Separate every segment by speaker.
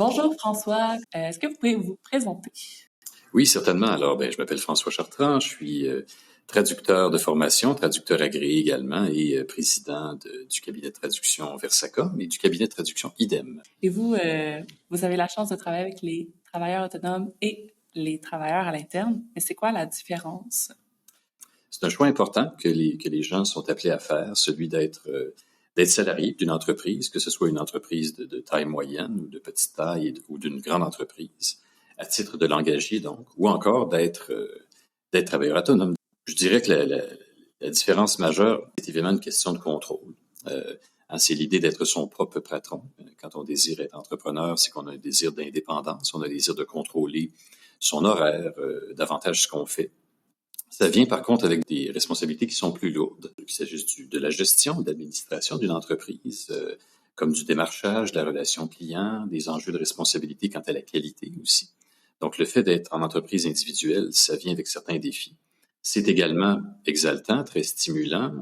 Speaker 1: Bonjour François, est-ce que vous pouvez vous présenter?
Speaker 2: Oui, certainement. Alors, je m'appelle François Chartrand, je suis traducteur de formation, traducteur agréé également et président du cabinet de traduction Versacom et du cabinet de traduction IDEM.
Speaker 1: Et vous avez la chance de travailler avec les travailleurs autonomes et les travailleurs à l'interne, mais c'est quoi la différence?
Speaker 2: C'est un choix important que les gens sont appelés à faire, celui d'être salarié d'une entreprise, que ce soit une entreprise de taille moyenne ou de petite taille ou d'une grande entreprise, à titre de l'engagé donc, ou encore d'être travailleur autonome. Je dirais que la différence majeure est évidemment une question de contrôle. C'est l'idée d'être son propre patron. Quand on désire être entrepreneur, c'est qu'on a un désir d'indépendance, on a un désir de contrôler son horaire, davantage ce qu'on fait. Ça vient par contre avec des responsabilités qui sont plus lourdes. Il s'agisse de la gestion, de l'administration d'une entreprise, comme du démarchage, de la relation client, des enjeux de responsabilité quant à la qualité aussi. Donc le fait d'être en entreprise individuelle, ça vient avec certains défis. C'est également exaltant, très stimulant,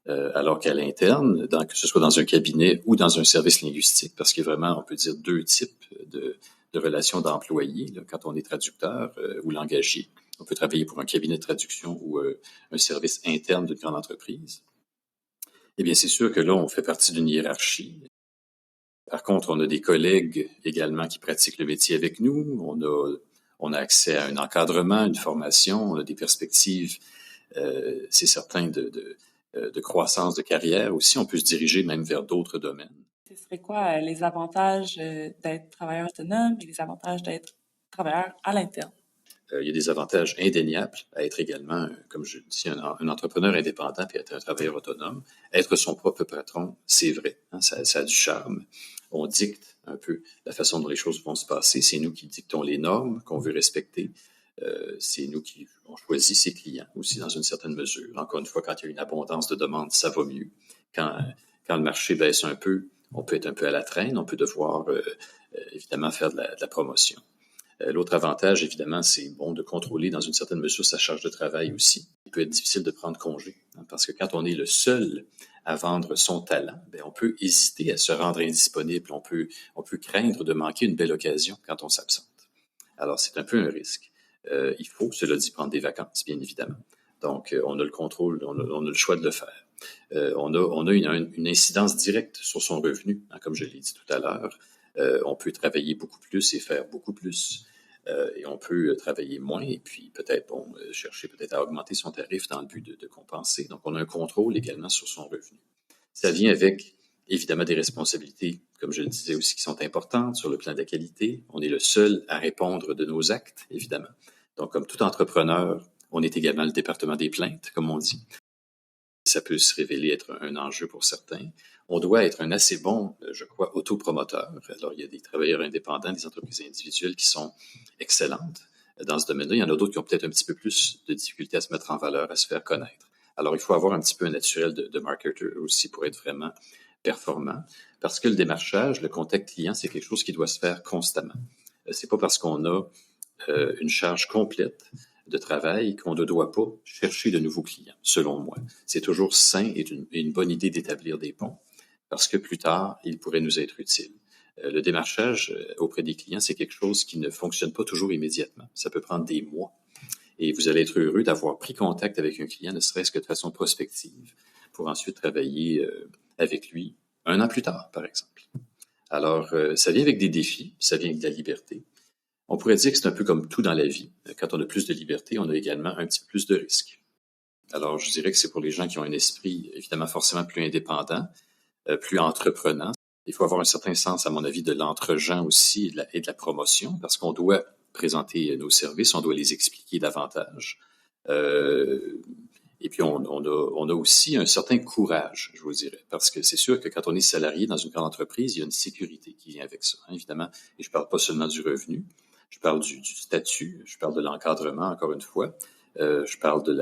Speaker 2: alors qu'à l'interne, que ce soit dans un cabinet ou dans un service linguistique, parce qu'il y a vraiment, on peut dire, deux types de relations d'employés là, quand on est traducteur ou l'engagé. On peut travailler pour un cabinet de traduction ou un service interne d'une grande entreprise. Eh bien, c'est sûr que là, on fait partie d'une hiérarchie. Par contre, on a des collègues également qui pratiquent le métier avec nous. On a accès à un encadrement, une formation, on a des perspectives, c'est certain, de croissance de carrière aussi. On peut se diriger même vers d'autres domaines.
Speaker 1: Ce serait quoi les avantages d'être travailleur autonome et les avantages d'être travailleur à l'interne?
Speaker 2: Il y a des avantages indéniables à être également, comme je dis, un entrepreneur indépendant et être un travailleur autonome. Être son propre patron, c'est vrai, hein, ça a du charme. On dicte un peu la façon dont les choses vont se passer. C'est nous qui dictons les normes qu'on veut respecter. C'est nous qui on choisit ses clients aussi dans une certaine mesure. Encore une fois, quand il y a une abondance de demandes, ça va mieux. Quand le marché baisse un peu, on peut être un peu à la traîne, on peut devoir évidemment faire de la promotion. L'autre avantage, évidemment, c'est de contrôler dans une certaine mesure sa charge de travail aussi. Il peut être difficile de prendre congé, hein, parce que quand on est le seul à vendre son talent, on peut hésiter à se rendre indisponible, on peut craindre de manquer une belle occasion quand on s'absente. Alors, c'est un peu un risque. Il faut, cela dit, prendre des vacances, bien évidemment. Donc, on a le contrôle, on a le choix de le faire. On a une incidence directe sur son revenu, hein, comme je l'ai dit tout à l'heure. On peut travailler beaucoup plus et faire beaucoup plus. Et on peut travailler moins et puis peut-être chercher peut-être à augmenter son tarif dans le but de compenser. Donc, on a un contrôle également sur son revenu. Ça vient avec évidemment des responsabilités, comme je le disais aussi, qui sont importantes sur le plan de la qualité. On est le seul à répondre de nos actes, évidemment. Donc, comme tout entrepreneur, on est également le département des plaintes, comme on dit. Ça peut se révéler être un enjeu pour certains. On doit être un assez bon, je crois, autopromoteur. Alors, il y a des travailleurs indépendants, des entreprises individuelles qui sont excellentes dans ce domaine-là. Il y en a d'autres qui ont peut-être un petit peu plus de difficultés à se mettre en valeur, à se faire connaître. Alors, il faut avoir un petit peu un naturel de marketeur aussi pour être vraiment performant. Parce que le démarchage, le contact client, c'est quelque chose qui doit se faire constamment. C'est pas parce qu'on a une charge complète de travail qu'on ne doit pas chercher de nouveaux clients, selon moi. C'est toujours sain et une bonne idée d'établir des ponts parce que plus tard, ils pourraient nous être utiles. Le démarchage auprès des clients, c'est quelque chose qui ne fonctionne pas toujours immédiatement. Ça peut prendre des mois. Et vous allez être heureux d'avoir pris contact avec un client, ne serait-ce que de façon prospective, pour ensuite travailler avec lui 1 an plus tard, par exemple. Alors, ça vient avec des défis, ça vient avec de la liberté. On pourrait dire que c'est un peu comme tout dans la vie. Quand on a plus de liberté, on a également un petit peu plus de risques. Alors, je dirais que c'est pour les gens qui ont un esprit, évidemment, forcément plus indépendant, plus entreprenant. Il faut avoir un certain sens, à mon avis, de l'entre-gens aussi et de la promotion, parce qu'on doit présenter nos services, on doit les expliquer davantage. Et puis, on a aussi un certain courage, je vous dirais, parce que c'est sûr que quand on est salarié dans une grande entreprise, il y a une sécurité qui vient avec ça, hein, évidemment. Et je parle pas seulement du revenu, je parle du statut, je parle de l'encadrement, encore une fois, je parle de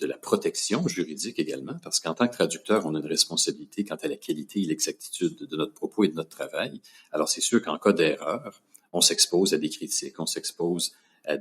Speaker 2: la protection juridique également, parce qu'en tant que traducteur, on a une responsabilité quant à la qualité et l'exactitude de notre propos et de notre travail. Alors, c'est sûr qu'en cas d'erreur, on s'expose à des critiques, on s'expose à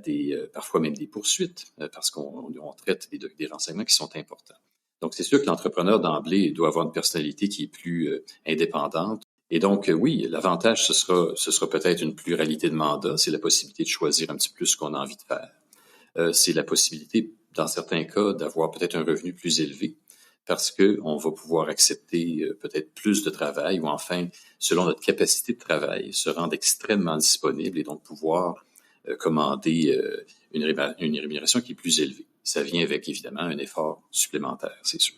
Speaker 2: parfois même des poursuites, parce qu'on traite des renseignements qui sont importants. Donc, c'est sûr que l'entrepreneur d'emblée doit avoir une personnalité qui est plus indépendante Et donc, oui, l'avantage, ce sera peut-être une pluralité de mandats, c'est la possibilité de choisir un petit peu plus ce qu'on a envie de faire. C'est la possibilité, dans certains cas, d'avoir peut-être un revenu plus élevé parce que on va pouvoir accepter peut-être plus de travail ou enfin, selon notre capacité de travail, se rendre extrêmement disponible et donc pouvoir commander une rémunération qui est plus élevée. Ça vient avec, évidemment, un effort supplémentaire, c'est sûr.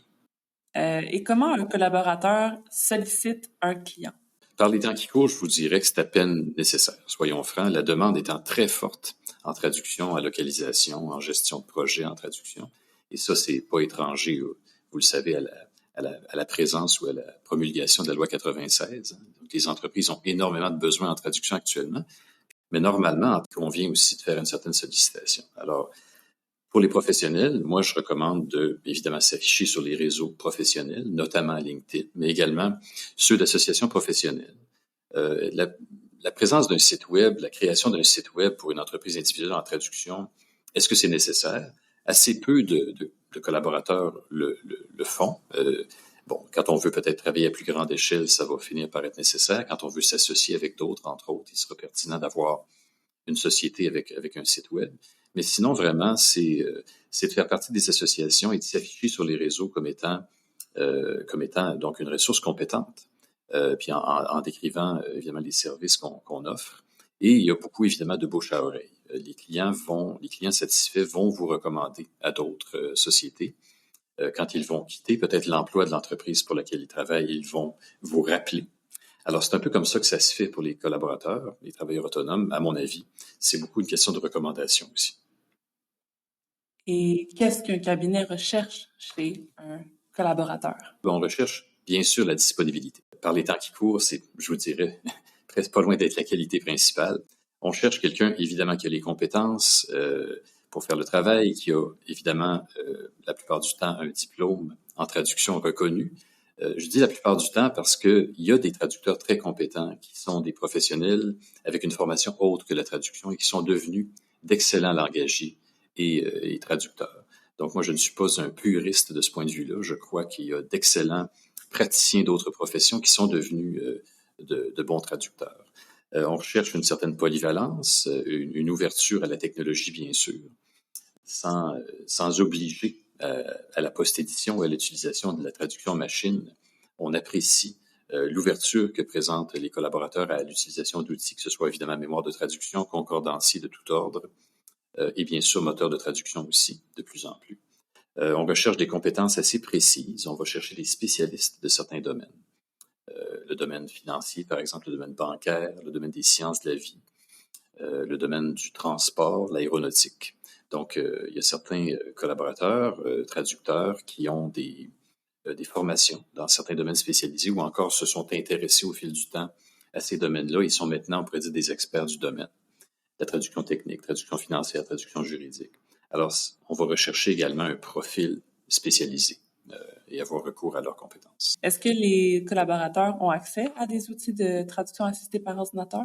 Speaker 1: Et comment un collaborateur sollicite un client?
Speaker 2: Par les temps qui courent, je vous dirais que c'est à peine nécessaire. Soyons francs, la demande étant très forte en traduction, en localisation, en gestion de projet, en traduction. Et ça, c'est pas étranger, vous le savez, à la présence ou à la promulgation de la loi 96. Donc, les entreprises ont énormément de besoins en traduction actuellement. Mais normalement, on vient aussi de faire une certaine sollicitation. Alors, pour les professionnels, moi, je recommande de, évidemment, s'afficher sur les réseaux professionnels, notamment LinkedIn, mais également ceux d'associations professionnelles. La présence d'un site web, la création d'un site web pour une entreprise individuelle en traduction, est-ce que c'est nécessaire? Assez peu de collaborateurs le font. Bon, quand on veut peut-être travailler à plus grande échelle, ça va finir par être nécessaire. Quand on veut s'associer avec d'autres, entre autres, il sera pertinent d'avoir une société avec un site web. Mais sinon, vraiment, c'est de faire partie des associations et de s'afficher sur les réseaux comme étant donc une ressource compétente, puis en décrivant évidemment les services qu'on offre. Et il y a beaucoup évidemment de bouche à oreille. Les clients satisfaits vont vous recommander à d'autres sociétés. Quand ils vont quitter peut-être l'emploi de l'entreprise pour laquelle ils travaillent, ils vont vous rappeler. Alors, c'est un peu comme ça que ça se fait pour les collaborateurs, les travailleurs autonomes, à mon avis. C'est beaucoup une question de recommandation aussi.
Speaker 1: Et qu'est-ce qu'un cabinet recherche chez un collaborateur?
Speaker 2: On recherche, bien sûr, la disponibilité. Par les temps qui courent, c'est, je vous dirais, presque pas loin d'être la qualité principale. On cherche quelqu'un, évidemment, qui a les compétences pour faire le travail, qui a, évidemment, la plupart du temps, un diplôme en traduction reconnu. Je dis la plupart du temps parce qu'il y a des traducteurs très compétents qui sont des professionnels avec une formation autre que la traduction et qui sont devenus d'excellents langagiers et traducteurs. Donc, moi, je ne suis pas un puriste de ce point de vue-là. Je crois qu'il y a d'excellents praticiens d'autres professions qui sont devenus de bons traducteurs. On recherche une certaine polyvalence, une ouverture à la technologie, bien sûr, sans obliger à la post-édition ou à l'utilisation de la traduction machine. On apprécie l'ouverture que présentent les collaborateurs à l'utilisation d'outils, que ce soit évidemment mémoire de traduction, concordancier de tout ordre, et bien sûr moteur de traduction aussi, de plus en plus. On recherche des compétences assez précises. On va chercher des spécialistes de certains domaines. Le domaine financier, par exemple, le domaine bancaire, le domaine des sciences de la vie, le domaine du transport, l'aéronautique. Donc, il y a certains collaborateurs, traducteurs, qui ont des formations dans certains domaines spécialisés ou encore se sont intéressés au fil du temps à ces domaines-là. Ils sont maintenant, on pourrait dire, des experts du domaine. La traduction technique, traduction financière, traduction juridique. Alors, on va rechercher également un profil spécialisé et avoir recours à leurs compétences.
Speaker 1: Est-ce que les collaborateurs ont accès à des outils de traduction assistée par ordinateur?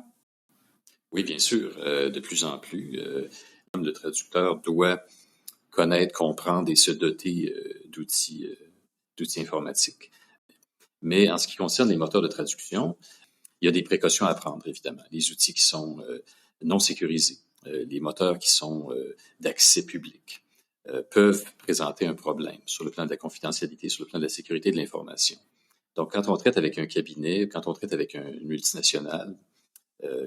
Speaker 2: Oui, bien sûr, de plus en plus. Le traducteur doit connaître, comprendre et se doter d'outils informatiques. Mais en ce qui concerne les moteurs de traduction, il y a des précautions à prendre, évidemment. Les outils qui sont non sécurisés, les moteurs qui sont d'accès public, peuvent présenter un problème sur le plan de la confidentialité, sur le plan de la sécurité de l'information. Donc, quand on traite avec un cabinet, quand on traite avec une multinationale,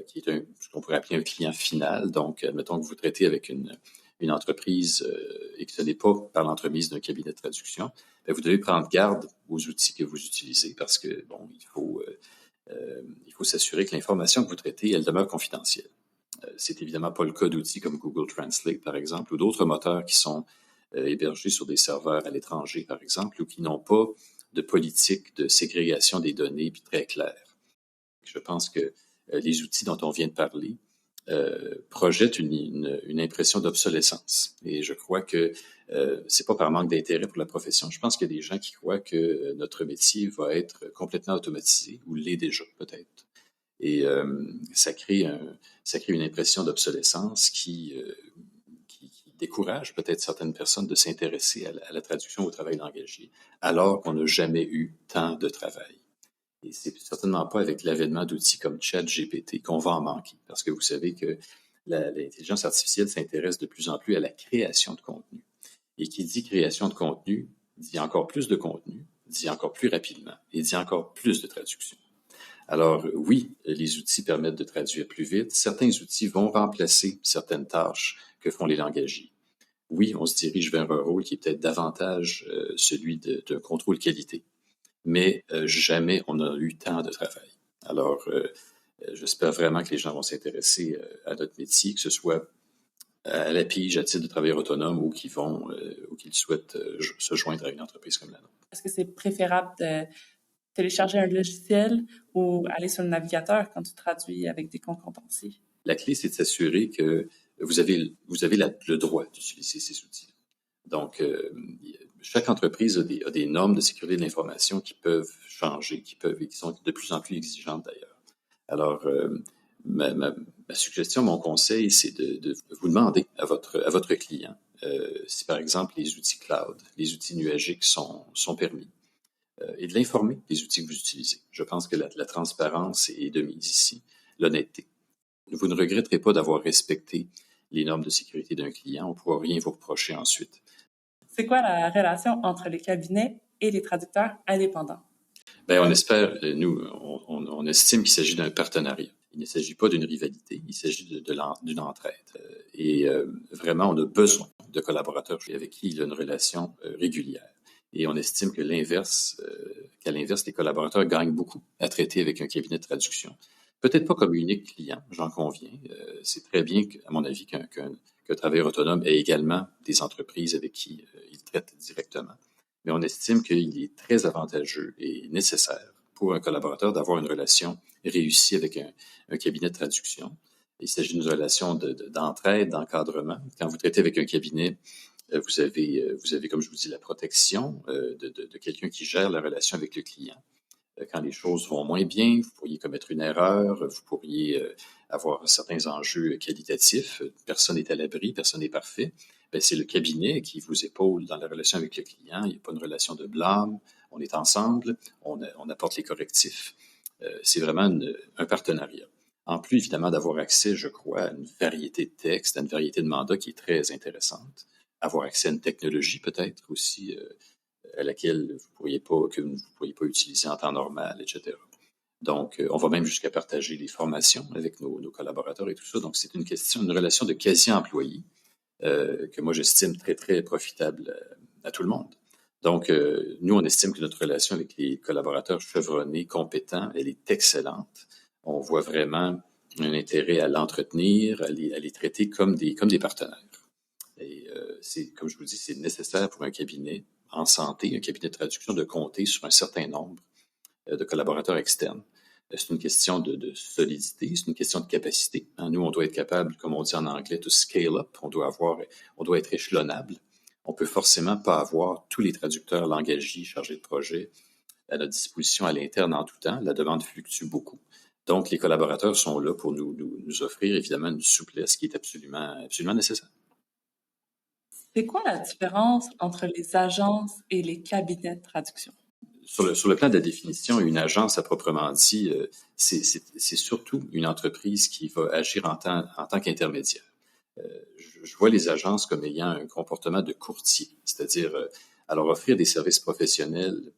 Speaker 2: qui est ce qu'on pourrait appeler un client final, donc, admettons que vous traitez avec une entreprise et que ce n'est pas par l'entremise d'un cabinet de traduction, bien, vous devez prendre garde aux outils que vous utilisez parce que, bon, il faut s'assurer que l'information que vous traitez, elle demeure confidentielle. C'est évidemment pas le cas d'outils comme Google Translate, par exemple, ou d'autres moteurs qui sont hébergés sur des serveurs à l'étranger, par exemple, ou qui n'ont pas de politique de ségrégation des données puis très claire. Je pense que les outils dont on vient de parler projettent une impression d'obsolescence. Et je crois que c'est pas par manque d'intérêt pour la profession. Je pense qu'il y a des gens qui croient que notre métier va être complètement automatisé, ou l'est déjà peut-être. Et ça crée une impression d'obsolescence qui décourage peut-être certaines personnes de s'intéresser à la traduction au travail langagier, alors qu'on n'a jamais eu tant de travail. Et c'est certainement pas avec l'avènement d'outils comme ChatGPT qu'on va en manquer. Parce que vous savez que l'intelligence artificielle s'intéresse de plus en plus à la création de contenu. Et qui dit création de contenu, dit encore plus de contenu, dit encore plus rapidement et dit encore plus de traduction. Alors oui, les outils permettent de traduire plus vite. Certains outils vont remplacer certaines tâches que font les langagiers. Oui, on se dirige vers un rôle qui est peut-être davantage celui d'un contrôle qualité, mais jamais on n'a eu tant de travail. Alors, j'espère vraiment que les gens vont s'intéresser à notre métier, que ce soit à la pige à titre de travailleur autonome ou qu'ils souhaitent se joindre à une entreprise comme la nôtre.
Speaker 1: Est-ce que c'est préférable de télécharger un logiciel ou aller sur le navigateur quand tu traduis avec des concordanciers?
Speaker 2: La clé, c'est de s'assurer que vous avez le droit d'utiliser ces outils. Donc, chaque entreprise a des normes de sécurité de l'information qui peuvent changer, qui sont de plus en plus exigeantes d'ailleurs. Alors, ma suggestion, mon conseil, c'est de vous demander à votre client si, par exemple, les outils cloud, les outils nuagiques sont permis et de l'informer des outils que vous utilisez. Je pense que la transparence est de mise ici, l'honnêteté. Vous ne regretterez pas d'avoir respecté les normes de sécurité d'un client. On ne pourra rien vous reprocher ensuite.
Speaker 1: C'est quoi la relation entre les cabinets et les traducteurs indépendants?
Speaker 2: Bien, on espère, nous, on estime qu'il s'agit d'un partenariat. Il ne s'agit pas d'une rivalité, il s'agit d'une entraide. Et vraiment, on a besoin de collaborateurs avec qui il y a une relation régulière. Et on estime qu'à l'inverse, les collaborateurs gagnent beaucoup à traiter avec un cabinet de traduction. Peut-être pas comme unique client, j'en conviens. C'est très bien, à mon avis, qu'un travailleur autonome ait également des entreprises avec qui il traite directement. Mais on estime qu'il est très avantageux et nécessaire pour un collaborateur d'avoir une relation réussie avec un cabinet de traduction. Il s'agit d'une relation d'entraide, d'encadrement. Quand vous traitez avec un cabinet, vous avez, comme je vous dis, la protection de quelqu'un qui gère la relation avec le client. Quand les choses vont moins bien, vous pourriez commettre une erreur, vous pourriez avoir certains enjeux qualitatifs. Personne n'est à l'abri, personne n'est parfait. Bien, c'est le cabinet qui vous épaule dans la relation avec le client. Il n'y a pas une relation de blâme. On est ensemble, on apporte les correctifs. C'est vraiment un partenariat. En plus, évidemment, d'avoir accès, je crois, à une variété de textes, à une variété de mandats qui est très intéressante. Avoir accès à une technologie peut-être aussi à laquelle que vous ne pourriez pas utiliser en temps normal, etc. Donc, on va même jusqu'à partager les formations avec nos collaborateurs et tout ça. Donc, c'est une relation de quasi-employé que moi, j'estime très, très profitable à tout le monde. Donc, nous, on estime que notre relation avec les collaborateurs chevronnés, compétents, elle est excellente. On voit vraiment un intérêt à l'entretenir, à les traiter comme des partenaires. Et comme je vous dis, c'est nécessaire pour un cabinet en santé, un cabinet de traduction, de compter sur un certain nombre de collaborateurs externes. C'est une question de solidité, c'est une question de capacité. Nous, on doit être capable, comme on dit en anglais, to scale up. On doit être échelonnable. On peut forcément pas avoir tous les traducteurs langagiers chargés de projet à notre disposition à l'interne en tout temps. La demande fluctue beaucoup. Donc, les collaborateurs sont là pour nous offrir évidemment une souplesse qui est absolument nécessaire.
Speaker 1: C'est quoi la différence entre les agences et les cabinets de traduction?
Speaker 2: Sur le plan de la définition, une agence à proprement dit, c'est surtout une entreprise qui va agir en tant qu'intermédiaire. Je vois les agences comme ayant un comportement de courtier, c'est-à-dire alors offrir des services professionnels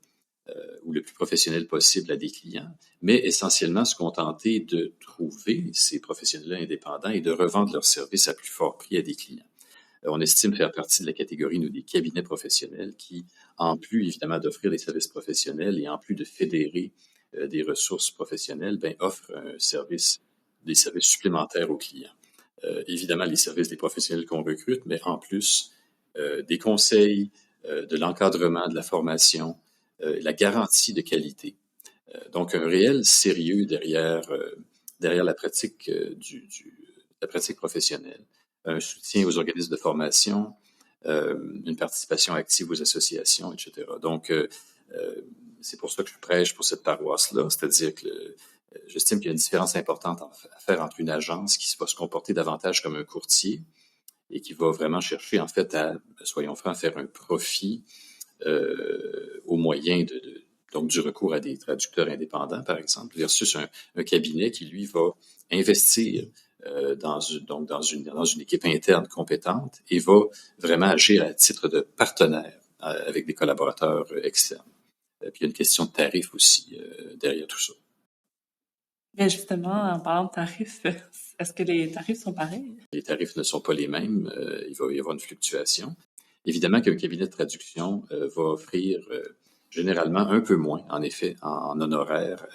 Speaker 2: ou le plus professionnel possible à des clients, mais essentiellement se contenter de trouver ces professionnels indépendants et de revendre leurs services à plus fort prix à des clients. On estime faire partie de la catégorie, nous, des cabinets professionnels qui, en plus, évidemment, d'offrir des services professionnels et en plus de fédérer des ressources professionnelles, offrent des services supplémentaires aux clients. Évidemment, les services des professionnels qu'on recrute, mais en plus, des conseils, de l'encadrement, de la formation, la garantie de qualité. Donc, un réel sérieux derrière la pratique la pratique professionnelle. Un soutien aux organismes de formation, une participation active aux associations, etc. Donc, c'est pour ça que je prêche pour cette paroisse-là, c'est-à-dire que j'estime qu'il y a une différence importante à faire entre une agence qui va se comporter davantage comme un courtier et qui va vraiment chercher, en fait, soyons francs, à faire un profit au moyen donc du recours à des traducteurs indépendants, par exemple, versus un cabinet qui, lui, va investir dans une équipe interne compétente et va vraiment agir à titre de partenaire avec des collaborateurs externes. Puis il y a une question de tarif aussi derrière tout ça.
Speaker 1: Mais justement, en parlant de tarifs, est-ce que les tarifs sont pareils?
Speaker 2: Les tarifs ne sont pas les mêmes. Il va y avoir une fluctuation. Évidemment qu'un cabinet de traduction va offrir généralement un peu moins, en effet, en honoraire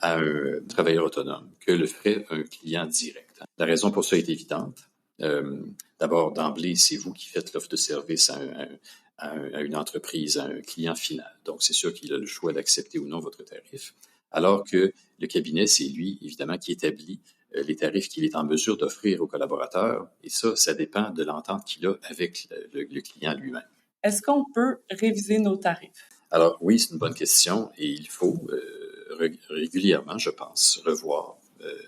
Speaker 2: à un travailleur autonome que le ferait un client direct. La raison pour ça est évidente. D'abord, d'emblée, c'est vous qui faites l'offre de service à une entreprise, à un client final. Donc, c'est sûr qu'il a le choix d'accepter ou non votre tarif. Alors que le cabinet, c'est lui, évidemment, qui établit les tarifs qu'il est en mesure d'offrir aux collaborateurs. Et ça dépend de l'entente qu'il a avec le client lui-même.
Speaker 1: Est-ce qu'on peut réviser nos tarifs?
Speaker 2: Alors oui, c'est une bonne question et il faut régulièrement, je pense, revoir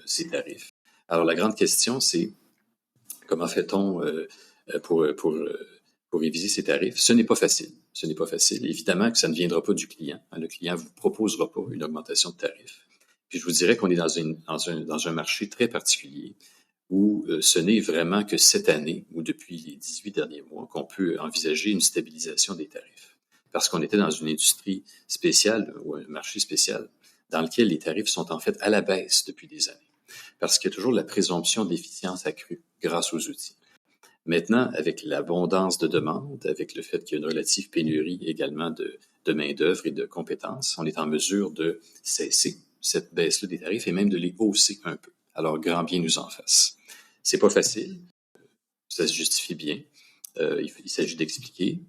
Speaker 2: ces tarifs. Alors la grande question, c'est comment fait-on pour réviser ces tarifs? Ce n'est pas facile. Ce n'est pas facile. Évidemment que ça ne viendra pas du client. Le client ne vous proposera pas une augmentation de tarifs. Puis je vous dirais qu'on est dans un marché très particulier où ce n'est vraiment que cette année ou depuis les 18 derniers mois qu'on peut envisager une stabilisation des tarifs. Parce qu'on était dans une industrie spéciale ou un marché spécial dans lequel les tarifs sont en fait à la baisse depuis des années. Parce qu'il y a toujours la présomption d'efficience accrue grâce aux outils. Maintenant, avec l'abondance de demandes, avec le fait qu'il y a une relative pénurie également de main-d'œuvre et de compétences, on est en mesure de cesser cette baisse-là des tarifs et même de les hausser un peu. Alors, grand bien nous en fasse. C'est pas facile, ça se justifie bien. Il s'agit d'expliquer.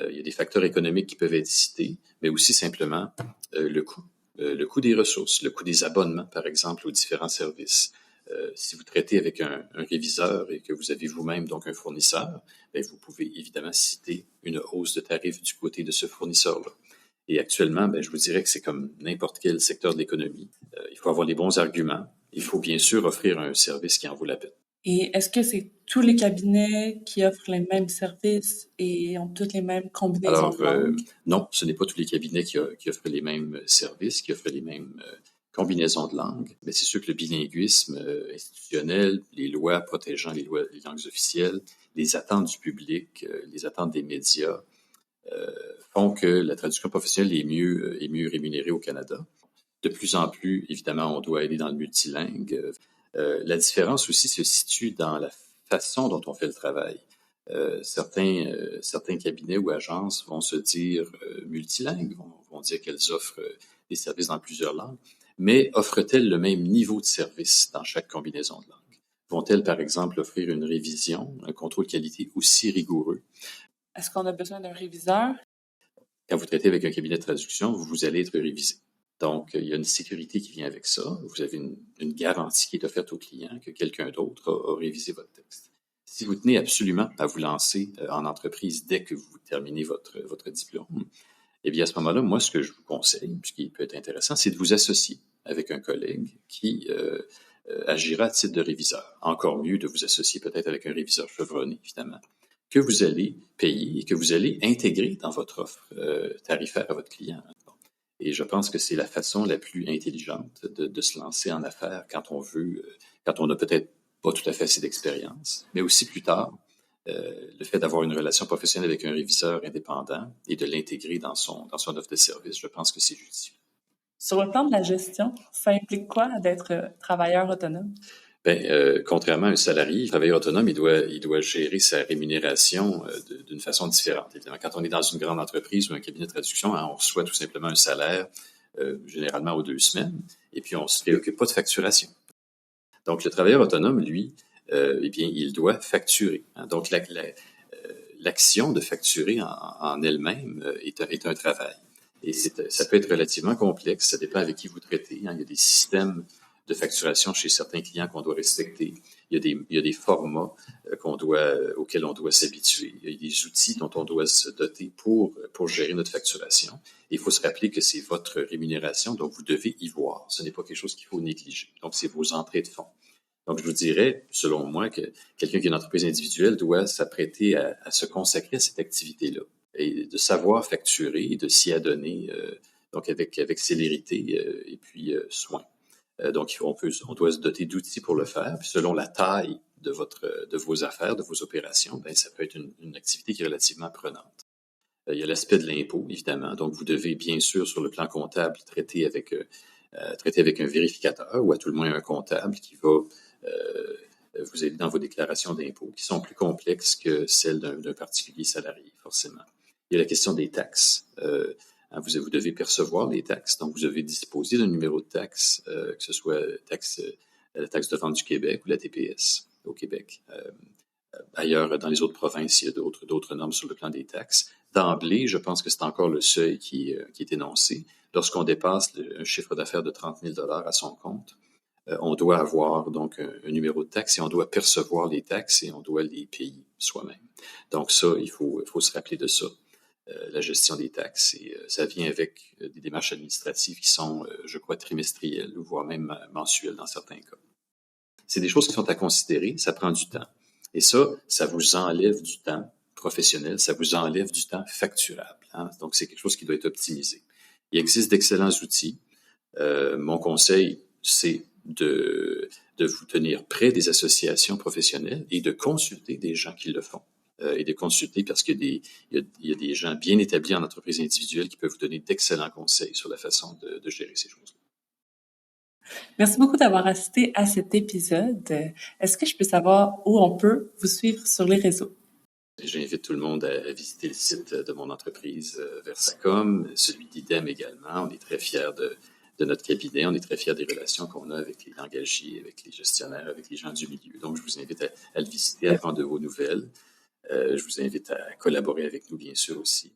Speaker 2: Il y a des facteurs économiques qui peuvent être cités, mais aussi simplement le coût des ressources, le coût des abonnements, par exemple, aux différents services. Si vous traitez avec un réviseur et que vous avez vous-même donc un fournisseur, bien, vous pouvez évidemment citer une hausse de tarifs du côté de ce fournisseur-là. Et actuellement, ben, je vous dirais que c'est comme n'importe quel secteur de l'économie. Il faut avoir les bons arguments. Il faut bien sûr offrir un service qui en vaut la peine.
Speaker 1: Et est-ce que c'est tous les cabinets qui offrent les mêmes services et ont toutes les mêmes combinaisons de langue?
Speaker 2: Non, ce n'est pas tous les cabinets qui offrent les mêmes services, qui offrent les mêmes combinaisons de langues. Mais c'est sûr que le bilinguisme institutionnel, les lois protégeant les langues officielles, les attentes du public, les attentes des médias, font que la traduction professionnelle est mieux rémunérée au Canada. De plus en plus, évidemment, on doit aller dans le multilingue. La différence aussi se situe dans la façon dont on fait le travail. Certains cabinets ou agences vont se dire multilingues, vont dire qu'elles offrent des services dans plusieurs langues, mais offrent-elles le même niveau de service dans chaque combinaison de langue? Vont-elles, par exemple, offrir une révision, un contrôle qualité aussi rigoureux?
Speaker 1: Est-ce qu'on a besoin d'un réviseur?
Speaker 2: Quand vous traitez avec un cabinet de traduction, vous allez être révisé. Donc, il y a une sécurité qui vient avec ça. Vous avez une garantie qui est offerte au client que quelqu'un d'autre a révisé votre texte. Si vous tenez absolument à vous lancer en entreprise dès que vous terminez votre diplôme, eh bien, à ce moment-là, moi, ce que je vous conseille, ce qui peut être intéressant, c'est de vous associer avec un collègue qui agira à titre de réviseur. Encore mieux de vous associer peut-être avec un réviseur chevronné, évidemment, que vous allez payer et que vous allez intégrer dans votre offre tarifaire à votre client. Et je pense que c'est la façon la plus intelligente de se lancer en affaires quand on n'a peut-être pas tout à fait assez d'expérience, mais aussi plus tard, le fait d'avoir une relation professionnelle avec un réviseur indépendant et de l'intégrer dans son offre de service, je pense que c'est judicieux.
Speaker 1: Sur le plan de la gestion, ça implique quoi d'être travailleur autonome?
Speaker 2: Ben, contrairement à un salarié, le travailleur autonome, il doit gérer sa rémunération d'une façon différente. Évidemment, quand on est dans une grande entreprise ou un cabinet de traduction, on reçoit tout simplement un salaire, généralement aux 2 semaines, et puis on se préoccupe pas de facturation. Donc, le travailleur autonome, lui, eh bien, il doit facturer. Donc, l'action de facturer en elle-même est un travail. Et ça peut être relativement complexe, ça dépend avec qui vous traitez. Il y a des systèmes de facturation chez certains clients qu'on doit respecter. Il y a des formats auxquels on doit s'habituer. Il y a des outils dont on doit se doter pour gérer notre facturation. Et il faut se rappeler que c'est votre rémunération, donc vous devez y voir. Ce n'est pas quelque chose qu'il faut négliger. Donc, c'est vos entrées de fonds. Donc, je vous dirais, selon moi, que quelqu'un qui a une entreprise individuelle doit s'apprêter à se consacrer à cette activité-là et de savoir facturer et de s'y adonner donc avec célérité et puis soin. Donc, on doit se doter d'outils pour le faire. Puis selon la taille de vos affaires, de vos opérations, ben, ça peut être une activité qui est relativement prenante. Il y a l'aspect de l'impôt, évidemment. Donc, vous devez bien sûr, sur le plan comptable, traiter avec un vérificateur ou à tout le moins un comptable qui va vous aider dans vos déclarations d'impôts, qui sont plus complexes que celles d'un particulier salarié, forcément. Il y a la question des taxes. Vous devez percevoir les taxes, donc vous devez disposer d'un numéro de taxe, que ce soit la taxe de vente du Québec ou la TPS au Québec. Ailleurs, dans les autres provinces, il y a d'autres normes sur le plan des taxes. D'emblée, je pense que c'est encore le seuil qui est énoncé. Lorsqu'on dépasse un chiffre d'affaires de 30 000 $ à son compte, on doit avoir donc un numéro de taxe et on doit percevoir les taxes et on doit les payer soi-même. Donc ça, il faut se rappeler de ça. La gestion des taxes. Et ça vient avec des démarches administratives qui sont, je crois, trimestrielles, voire même mensuelles dans certains cas. C'est des choses qui sont à considérer, ça prend du temps. Et ça vous enlève du temps professionnel, ça vous enlève du temps facturable. Hein? Donc, c'est quelque chose qui doit être optimisé. Il existe d'excellents outils. Mon conseil, c'est de vous tenir près des associations professionnelles et de consulter des gens qui le font. Et de consulter parce qu'il y a des gens bien établis en entreprise individuelle qui peuvent vous donner d'excellents conseils sur la façon de gérer ces choses-là.
Speaker 1: Merci beaucoup d'avoir assisté à cet épisode. Est-ce que je peux savoir où on peut vous suivre sur les réseaux?
Speaker 2: J'invite tout le monde à visiter le site de mon entreprise, Versacom, celui d'IDEM également. On est très fiers de notre cabinet. On est très fiers des relations qu'on a avec les engagés, avec les gestionnaires, avec les gens du milieu. Donc, je vous invite à le visiter, à prendre de vos nouvelles. Je vous invite à collaborer avec nous, bien sûr, aussi.